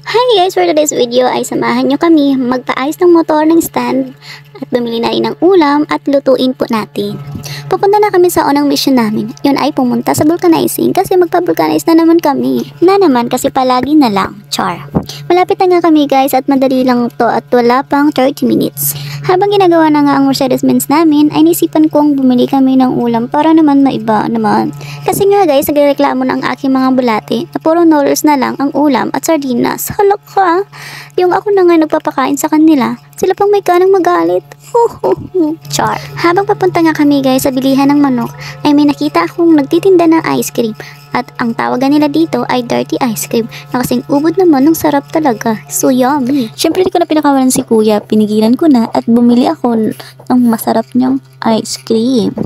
Hi guys! For today's video ay samahan nyo kami magpaayos ng motor ng stand at bumili na rin ng ulam at lutuin po natin. Pupunta na kami sa unang mission namin. Yun ay pumunta sa vulcanizing kasi magpa-vulcanize na naman kami. Na naman kasi palagi na lang. Char. Malapit na nga kami guys at madali lang to at wala pang 30 minutes. Habang ginagawa na nga ang Mercedes-Benz namin ay nisipan kong bumili kami ng ulam para naman maiba naman. Kasi nga guys, nagreklamo na ang aking mga bulate na puro noodles na lang ang ulam at sardinas. Halak ka! Yung ako na nga nagpapakain sa kanila, sila pang may kanang magalit. Char. Habang papunta nga kami guys sa bilihan ng manok, ay may nakita akong nagtitinda ng ice cream. At ang tawagan nila dito ay dirty ice cream na kasing ubod naman ng sarap talaga. So yummy. Syempre di ko na pinakawalan si kuya, pinigilan ko na at bumili ako ng masarap niyang ice cream.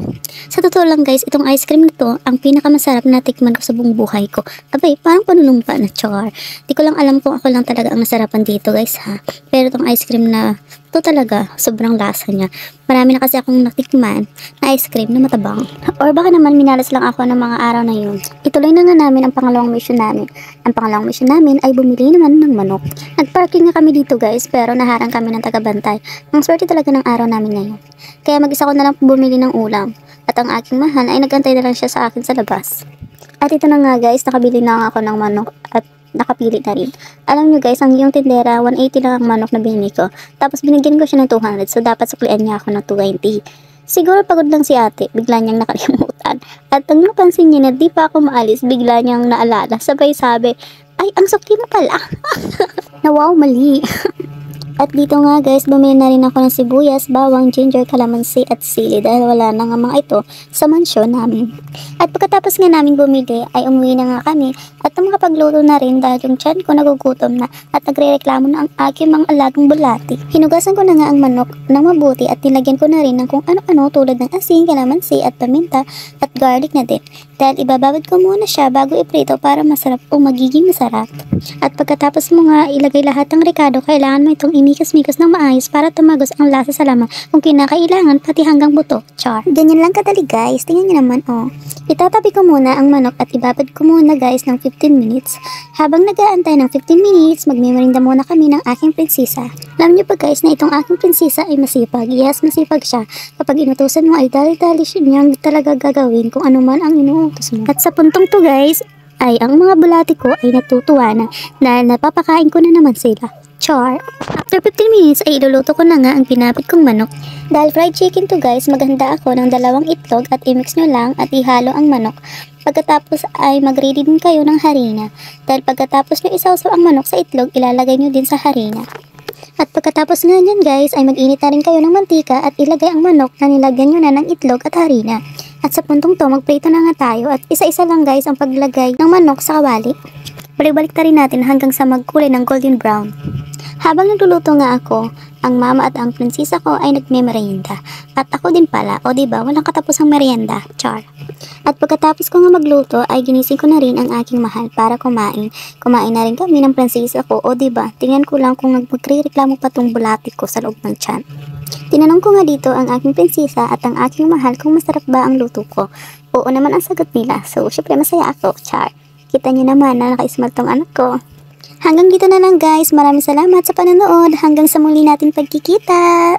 Sa totoo lang guys, itong ice cream na to, ang pinakamasarap na tikman ko sa buong buhay ko. Abay, parang panunumpa na char. Di ko lang alam kung ako lang talaga ang masarapan dito guys ha. Pero itong ice cream na to talaga, sobrang lasa niya. Marami na kasi akong natikman na ice cream na matabang. Or baka naman minalas lang ako ng mga araw na yun. Ituloy na nga namin ang pangalawang mission namin. Ang pangalawang mission namin ay bumili naman ng manok. Nagparking nga kami dito guys, pero naharang kami ng tagabantay. Ang swerte talaga ng araw namin ngayon. Kaya mag-isa ko na lang bumili ng ulam. At ang aking mahal ay nagantay na lang siya sa akin sa labas. At ito na nga guys, nakabili na ako ng manok at nakapili na rin. Alam nyo guys, ang yung tindera, 180 lang ang manok na binili ko. Tapos binigyan ko siya ng 200, so dapat suklian niya ako ng 220. Siguro pagod lang si ate, bigla niyang nakalimutan. At ang napansin niya na di pa ako maalis, bigla niyang naalala. Sabay sabi, ay ang sukli mo pala. Na wow, mali. At dito nga guys, bumili na rin ako ng sibuyas, bawang, ginger, calamansi at sili dahil wala na nga mga ito sa mansyon namin. At pagkatapos nga namin bumili ay umuwi na nga kami at makapagluto na rin dahil yung tiyan ko nagugutom na at nagre-reklamo na ang aking mga alagang bulati. Hinugasan ko na nga ang manok ng mabuti at nilagyan ko na rin ng kung ano-ano tulad ng asin, calamansi at paminta at garlic na din. Dahil ibababad ko muna siya bago iprito para masarap o magiging masarap. At pagkatapos mo nga ilagay lahat ng rekado, kailangan mo itong imikas-mikas ng maayos para tumagos ang lasa sa laman kung kinakailangan pati hanggang buto. Char. Ganyan lang kadali guys. Tingnan nyo naman oh. Itatabi ko muna ang manok at ibabad ko muna guys ng 15 minutes. Habang nag-aantay ng 15 minutes, magmimerinda muna kami ng aking prinsesa. Alam nyo pa guys na itong aking prinsesa ay masipag. Yes, masipag siya. Kapag inutusan mo ay dali-dali niyang talaga gagawin kung ano man ang inuutos mo. At sa puntong to guys, ay ang mga bulati ko ay natutuwa na dahil napapakain ko na naman sila. Char. After 15 minutes ay iluluto ko na nga ang pinapit kong manok. Dahil fried chicken to guys, maghanda ako ng 2 itlog at i-mix nyo lang at ihalo ang manok. Pagkatapos ay mag-ready din kayo ng harina. Dahil pagkatapos nyo isawsaw ang manok sa itlog, ilalagay nyo din sa harina. At pagkatapos nga nyan guys, ay mag-init na rin kayo ng mantika at ilagay ang manok na nilagyan nyo na ng itlog at harina. At sa puntong to, magprito na nga tayo at isa-isa lang guys ang paglagay ng manok sa kawali. Balik-balik na rin natin hanggang sa magkulay ng golden brown. Habang nagluluto nga ako, ang mama at ang prinsesa ko ay nagme-merienda. At ako din pala, o diba, walang katapusang merienda, char. At pagkatapos ko nga magluto, ay ginising ko na rin ang aking mahal para kumain. Kumain na rin kami ng prinsesa ko, o diba, tingnan ko lang kung magre-reklamo pa tong bulati ko sa loob ng tiyan. Tinanong ko nga dito ang aking prinsesa at ang aking mahal kung masarap ba ang luto ko. Oo naman ang sagot nila, so syempre masaya ako, char. Kita niyo naman na naka-smart tong anak ko. Hanggang dito na lang guys. Maraming salamat sa panonood. Hanggang sa muli natin pagkikita.